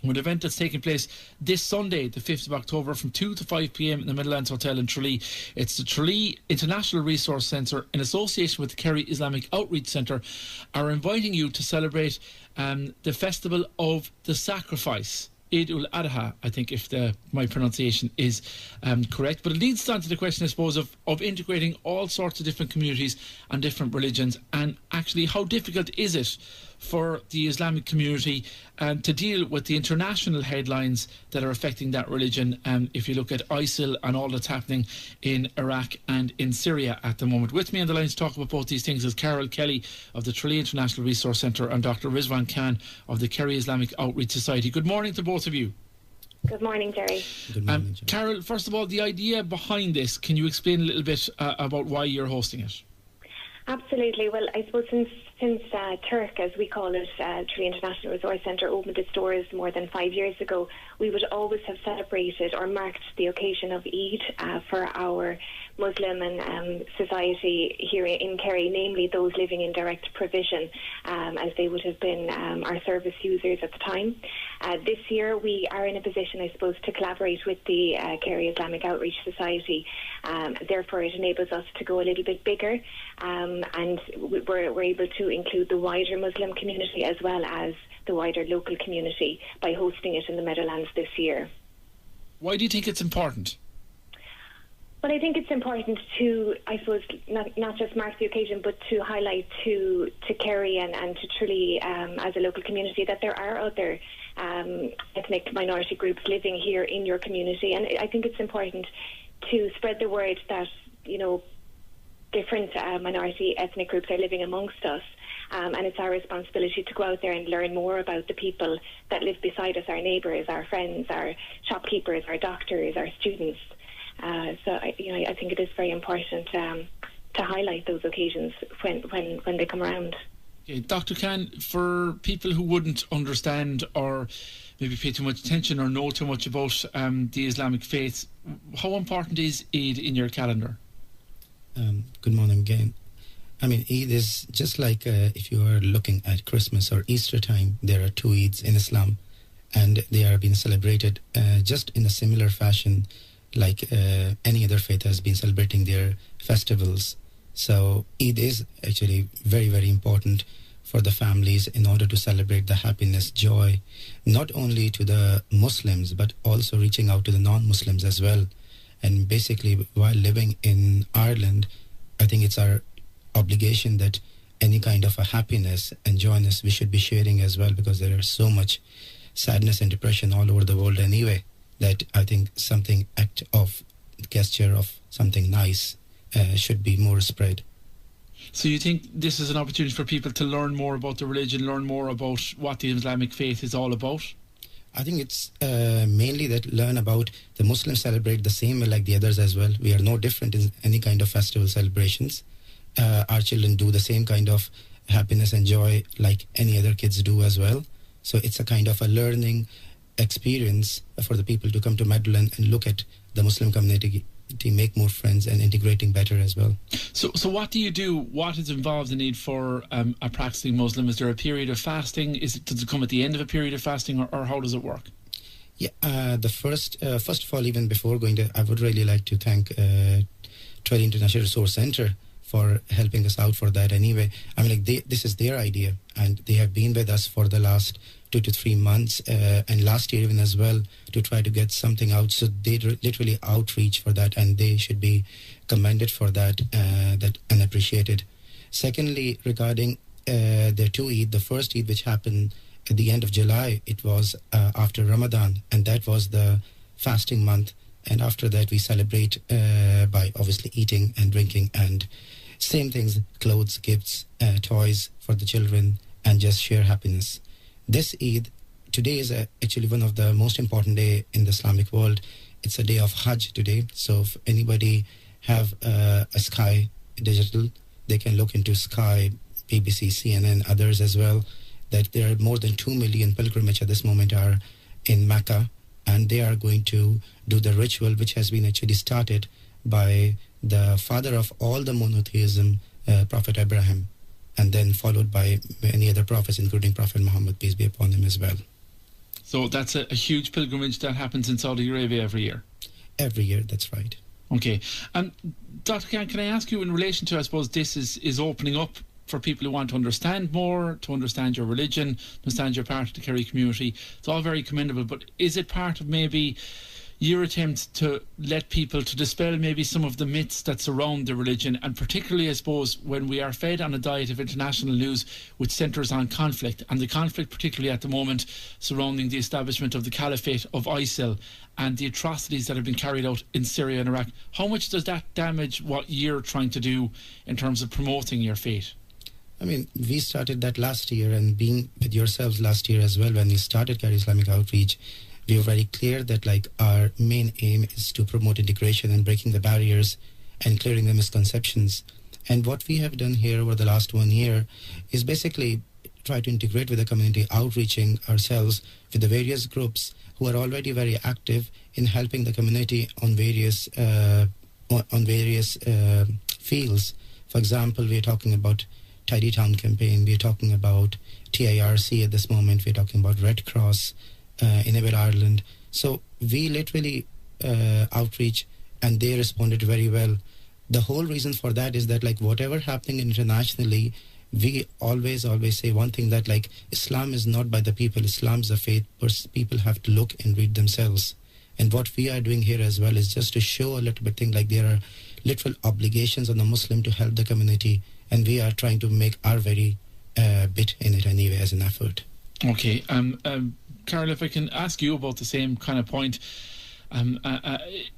An event that's taking place this Sunday, the 5th of October, from 2 to 5 p.m. in the Meadowlands Hotel in Tralee. It's the Tralee International Resource Centre, in association with the Kerry Islamic Outreach Centre, are inviting you to celebrate the Festival of the Sacrifice. Eid ul-Adha, I think, if my pronunciation is correct. But it leads on to the question, I suppose, of integrating all sorts of different communities and different religions. And actually, how difficult is it for the Islamic community to deal with the international headlines that are affecting that religion, if you look at ISIL and all that's happening in Iraq and in Syria at the moment. With me on the line to talk about both these things is Carol Kelly of the Tralee International Resource Centre and Dr. Rizwan Khan of the Kerry Islamic Outreach Society. Good morning to both of you. Good morning, Jerry. Good morning, Jerry. Carol, first of all, the idea behind this, can you explain a little bit about why you're hosting it? Absolutely. Well, I suppose since Turk, as we call it, Tralee International Resource Centre, opened its doors more than 5 years ago, we would always have celebrated or marked the occasion of Eid for our Muslim and society here in Kerry, namely those living in direct provision, as they would have been our service users at the time. This year we are in a position, I suppose, to collaborate with the Kerry Islamic Outreach Society. Therefore, it enables us to go a little bit bigger, and we're able to include the wider Muslim community as well as the wider local community by hosting it in the Meadowlands this year. Why do you think it's important? Well, I think it's important to, I suppose, not just mark the occasion, but to highlight to Kerry and to Tralee as a local community that there are other ethnic minority groups living here in your community. And I think it's important to spread the word that, you know, different minority ethnic groups are living amongst us. And it's our responsibility to go out there and learn more about the people that live beside us, our neighbours, our friends, our shopkeepers, our doctors, our students. So I think it is very important to highlight those occasions when they come around. Okay, Dr. Khan, for people who wouldn't understand or maybe pay too much attention or know too much about the Islamic faith, how important is Eid in your calendar? Good morning again. I mean, Eid is just like if you are looking at Christmas or Easter time, there are two Eids in Islam, and they are being celebrated just in a similar fashion like any other faith has been celebrating their festivals. So Eid is actually very, very important for the families in order to celebrate the happiness, joy, not only to the Muslims, but also reaching out to the non-Muslims as well. And basically, while living in Ireland, I think it's our obligation that any kind of a happiness and joyness we should be sharing as well, because there is so much sadness and depression all over the world anyway, that I think something act of gesture of something nice should be more spread. So you think this is an opportunity for people to learn more about the religion, learn more about what the Islamic faith is all about? I think it's mainly that learn about the Muslims celebrate the same way like the others as well. We are no different in any kind of festival celebrations. Our children do the same kind of happiness and joy like any other kids do as well. So it's a kind of a learning experience for the people to come to Meadowland and look at the Muslim community, to make more friends and integrating better as well. So what do you do? What is involved in Eid for a practicing Muslim? Is there a period of fasting? Does it come at the end of a period of fasting, or how does it work? Yeah, first of all, even before going to, I would really like to thank Tralee International Resource Centre for helping us out for that anyway. I mean, this is their idea, and they have been with us for the last 2 to 3 months, and last year even as well, to try to get something out. So they literally outreach for that, and they should be commended for that, and appreciated. Secondly, regarding the two Eid, the first Eid which happened at the end of July, it was after Ramadan, and that was the fasting month. And after that, we celebrate by obviously eating and drinking and same things, clothes, gifts, toys for the children, and just share happiness. This Eid, today is actually one of the most important day in the Islamic world. It's a day of Hajj today. So if anybody have a Sky Digital, they can look into Sky, BBC, CNN, others as well, that there are more than 2 million pilgrimage at this moment are in Mecca, and they are going to do the ritual which has been actually started by the father of all the monotheism, Prophet Abraham, and then followed by many other prophets, including Prophet Muhammad, peace be upon him as well. So that's a huge pilgrimage that happens in Saudi Arabia every year. Every year, that's right. Okay. Dr. Khan, can I ask you in relation to, I suppose, this is opening up for people who want to understand more, to understand your religion, understand you're part of the Kerry community. It's all very commendable, but is it part of maybe your attempt to let people, to dispel maybe some of the myths that surround the religion, and particularly, I suppose, when we are fed on a diet of international news which centres on conflict, and the conflict particularly at the moment surrounding the establishment of the caliphate of ISIL and the atrocities that have been carried out in Syria and Iraq, how much does that damage what you're trying to do in terms of promoting your faith? I mean, we started that last year, and being with yourselves last year as well, when we started Kerry Islamic Outreach, we were very clear that like our main aim is to promote integration and breaking the barriers and clearing the misconceptions. And what we have done here over the last 1 year is basically try to integrate with the community, outreaching ourselves with the various groups who are already very active in helping the community on various fields. For example, we are talking about Tidy Town campaign, we are talking about TIRC at this moment, we are talking about Red Cross, in Ireland. So we literally outreach, and they responded very well. The whole reason for that is that like whatever happening internationally, we always say one thing, that like Islam is not by the people, Islam is a faith, but people have to look and read themselves. And what we are doing here as well is just to show a little bit thing, like there are literal obligations on the Muslim to help the community, and we are trying to make our very bit in it anyway as an effort. Okay, Carol, if I can ask you about the same kind of point,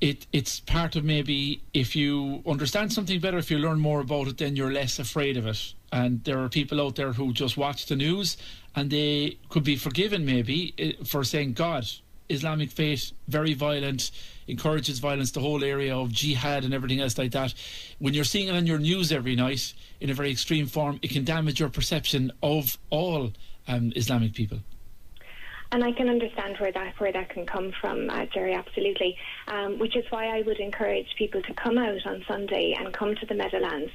it's part of maybe if you understand something better, if you learn more about it, then you're less afraid of it. And there are people out there who just watch the news and they could be forgiven maybe for saying, God, Islamic faith, very violent, encourages violence, the whole area of jihad and everything else like that. When you're seeing it on your news every night in a very extreme form, it can damage your perception of all Islamic people. And I can understand where that can come from, Jerry, absolutely. Which is why I would encourage people to come out on Sunday and come to the Meadowlands.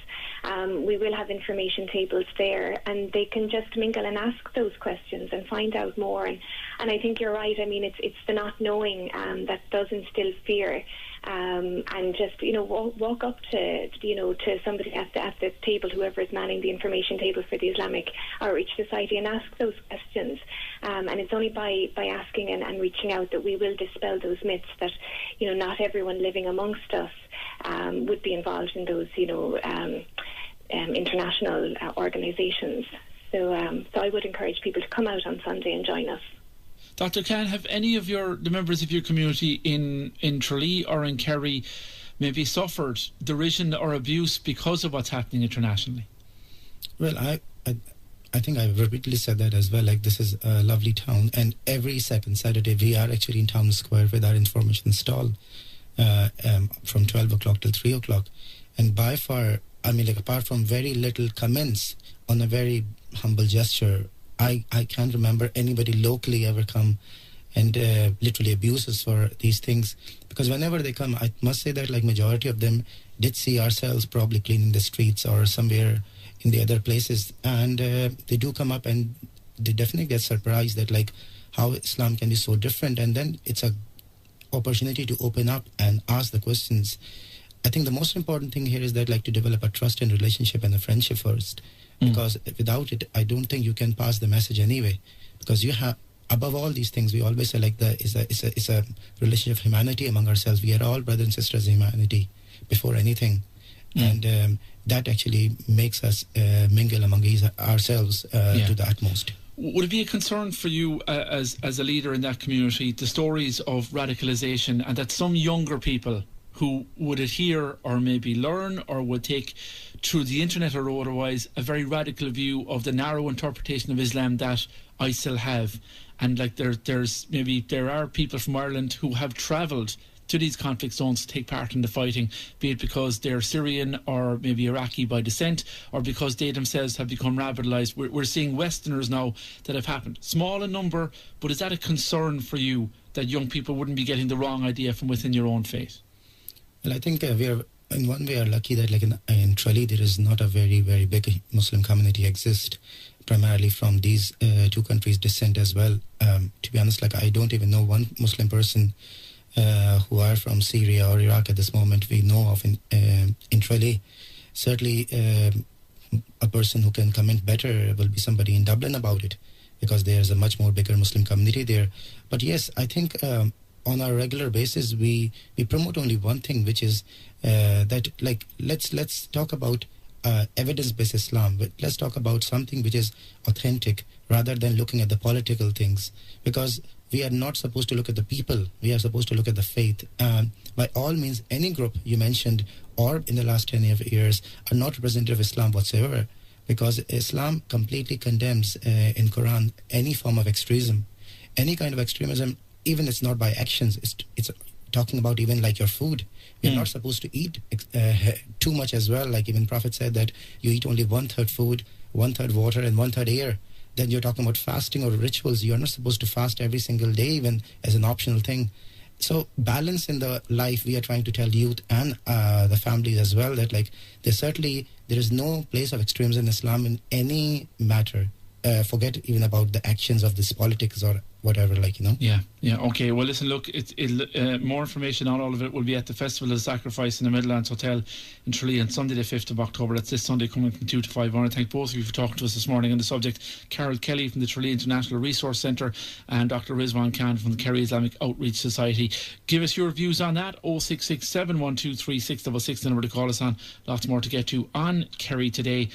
We will have information tables there, and they can just mingle and ask those questions and find out more. And I think you're right. I mean, it's the not knowing that does instill fear. And just walk up to somebody at the table, whoever is manning the information table for the Islamic Outreach Society, and ask those questions. And it's only by asking and reaching out that we will dispel those myths that not everyone living amongst us would be involved in those international organisations. So I would encourage people to come out on Sunday and join us. Dr. Khan, have any of the members of your community in Tralee or in Kerry maybe suffered derision or abuse because of what's happening internationally? Well, I think I've repeatedly said that as well. Like, this is a lovely town, and every second Saturday we are actually in town square with our information stall from 12 o'clock till 3 o'clock. And by far, I mean, like, apart from very little comments on a very humble gesture, I can't remember anybody locally ever come and literally abuse us for these things. Because whenever they come, I must say that like majority of them did see ourselves probably cleaning the streets or somewhere in the other places. And they do come up and they definitely get surprised that like how Islam can be so different. And then it's a opportunity to open up and ask the questions. I think the most important thing here is that like to develop a trust and relationship and a friendship first. Because without it, I don't think you can pass the message anyway. Because you have, above all these things, we always say like it's a relationship of humanity among ourselves. We are all brothers and sisters in humanity before anything. And that actually makes us mingle among ourselves to the utmost. Would it be a concern for you as a leader in that community, the stories of radicalisation, and that some younger people who would adhere or maybe learn or would take through the internet or otherwise a very radical view of the narrow interpretation of Islam that ISIL have, and like there are people from Ireland who have travelled to these conflict zones to take part in the fighting, be it because they're Syrian or maybe Iraqi by descent, or because they themselves have become radicalised. We're seeing Westerners now that have happened, small in number, but is that a concern for you that young people wouldn't be getting the wrong idea from within your own faith? Well, I think we are, in one way, are lucky that like in Tralee there is not a very, very big Muslim community exist. primarily from these two countries' descent as well. To be honest, like I don't even know one Muslim person who are from Syria or Iraq at this moment we know of in Tralee. Certainly, a person who can comment better will be somebody in Dublin about it, because there's a much more bigger Muslim community there. But yes, I think on a regular basis we promote only one thing, which is that like let's talk about evidence-based Islam. But let's talk about something which is authentic rather than looking at the political things, because we are not supposed to look at the people. We are supposed to look at the faith. By all means, any group you mentioned or in the last 10 years are not representative of Islam whatsoever, because Islam completely condemns in Quran any form of extremism. Any kind of extremism, even it's not by actions, it's talking about even like your food. You're not supposed to eat too much as well. Like even Prophet said that you eat only 1/3 food, 1/3 water, and 1/3 air. Then you're talking about fasting or rituals. You're not supposed to fast every single day, even as an optional thing. So balance in the life, we are trying to tell youth and the families as well that like there is no place of extremism in Islam in any matter. Forget even about the actions of this politics or whatever, like, you know. Yeah. Okay. Well, listen, look, more information on all of it will be at the Festival of Sacrifice in the Meadowland Hotel in Tralee on Sunday the 5th of October. That's this Sunday, coming from 2 to 5. I want to thank both of you for talking to us this morning on the subject. Carol Kelly from the Tralee International Resource Centre and Dr. Rizwan Khan from the Kerry Islamic Outreach Society. Give us your views on that. 066 712 3666, the number to call us on. Lots more to get to on Kerry Today.